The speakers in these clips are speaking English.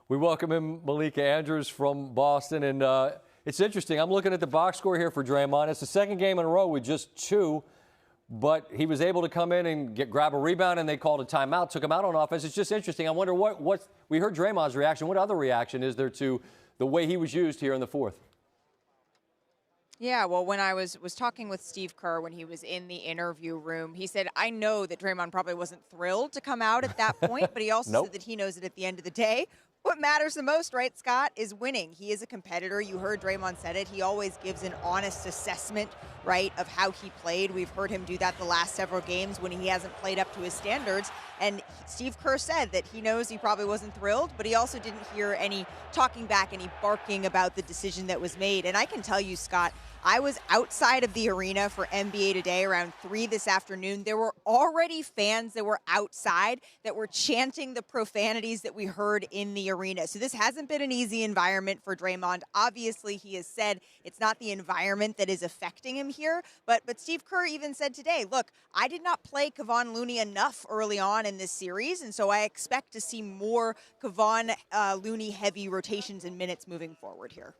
We welcome in Malika Andrews from Boston. And it's interesting. I'm looking at the box score here for Draymond. It's the second game in a row with just 2. But he was able to come in and grab a rebound, and they called a timeout, took him out on offense. It's just interesting. I wonder what we heard Draymond's reaction. What other reaction is there to the way he was used here in the fourth? Yeah, well, when I was talking with Steve Kerr when he was in the interview room, he said, I know that Draymond probably wasn't thrilled to come out at that point, but he also said that he knows that at the end of the day, what matters the most, right, Scott, is winning. He is a competitor. You heard Draymond said it. He always gives an honest assessment, right, of how he played. We've heard him do that the last several games when he hasn't played up to his standards. And Steve Kerr said that he knows he probably wasn't thrilled, but he also didn't hear any talking back, any barking about the decision that was made. And I can tell you, Scott, I was outside of the arena for NBA Today around 3 this afternoon. There were already fans that were outside that were chanting the profanities that we heard in the arena. So this hasn't been an easy environment for Draymond. Obviously, he has said it's not the environment that is affecting him here. But Steve Kerr even said today, look, I did not play Kevon Looney enough early on in this series, and so I expect to see more Kevon Looney heavy rotations and minutes moving forward here.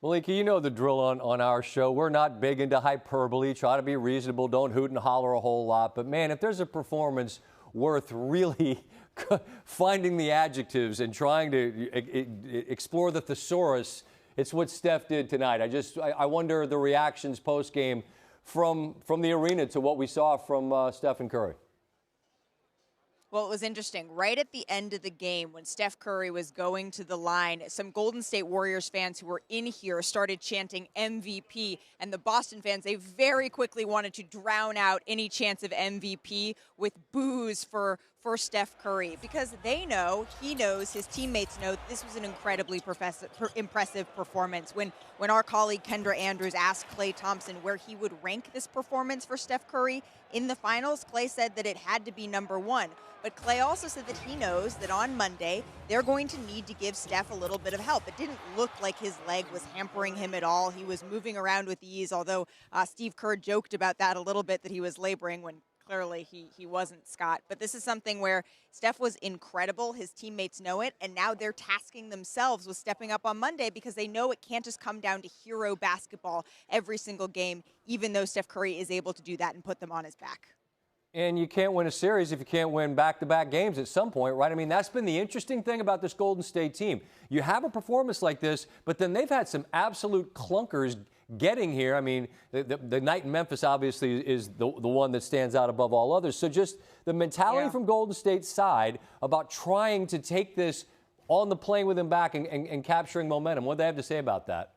Malika, you know the drill on our show. We're not big into hyperbole. Try to be reasonable. Don't hoot and holler a whole lot. But, man, if there's a performance worth really finding the adjectives and trying to explore the thesaurus, it's what Steph did tonight. I wonder the reactions post-game from the arena to what we saw from Steph and Curry. Well, it was interesting. Right at the end of the game, when Steph Curry was going to the line, some Golden State Warriors fans who were in here started chanting MVP, and the Boston fans, they very quickly wanted to drown out any chance of MVP with boos for Steph Curry, because they know, he knows, his teammates know this was an incredibly impressive performance. When our colleague Kendra Andrews asked Klay Thompson where he would rank this performance for Steph Curry in the finals, Klay said that it had to be number 1. But Klay also said that he knows that on Monday, they're going to need to give Steph a little bit of help. It didn't look like his leg was hampering him at all. He was moving around with ease, although Steve Kerr joked about that a little bit, that he was laboring when clearly he wasn't, Scott. But this is something where Steph was incredible. His teammates know it, and now they're tasking themselves with stepping up on Monday because they know it can't just come down to hero basketball every single game, even though Steph Curry is able to do that and put them on his back. And you can't win a series if you can't win back-to-back games at some point, right? I mean, that's been the interesting thing about this Golden State team. You have a performance like this, but then they've had some absolute clunkers getting here. I mean, the night in Memphis obviously is the one that stands out above all others. So just the mentality from Golden State's side about trying to take this on the plane with them back and capturing momentum. What do they have to say about that?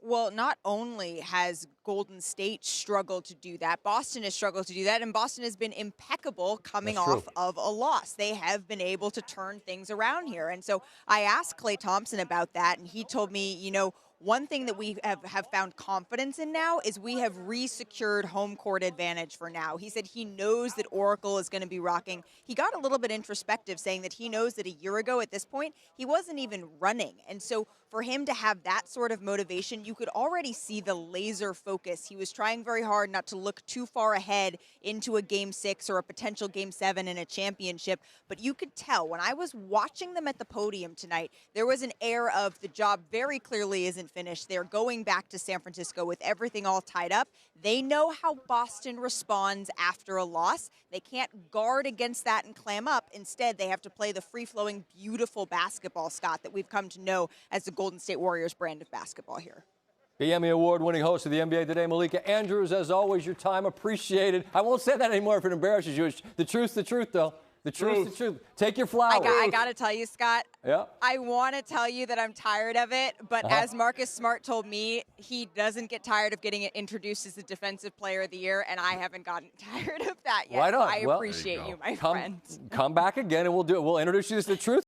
Well, not only has Golden State struggled to do that, Boston has struggled to do that, and Boston has been impeccable coming off of a loss. They have been able to turn things around here. And so I asked Klay Thompson about that, and he told me, you know, one thing that we have found confidence in now is we have re-secured home court advantage for now. He said he knows that Oracle is going to be rocking. He got a little bit introspective, saying that he knows that a year ago at this point, he wasn't even running. And so for him to have that sort of motivation, you could already see the laser focus. He was trying very hard not to look too far ahead into a Game 6 or a potential Game 7 in a championship. But you could tell when I was watching them at the podium tonight, there was an air of the job very clearly isn't finished. They're going back to San Francisco with everything all tied up. They know how Boston responds after a loss. They can't guard against that and clam up. Instead, they have to play the free-flowing, beautiful basketball, Scott, that we've come to know as the Golden State Warriors brand of basketball here. The Emmy Award-winning host of the NBA Today, Malika Andrews, as always, your time appreciated. I won't say that anymore if it embarrasses you. The truth's the truth, though. The truth's the truth. Take your flowers. I got to tell you, Scott, yeah. I want to tell you that I'm tired of it, but as Marcus Smart told me, he doesn't get tired of getting introduced as the Defensive Player of the Year, and I haven't gotten tired of that yet. Right on. I appreciate you, my friend. Come back again, and we'll introduce you as the truth.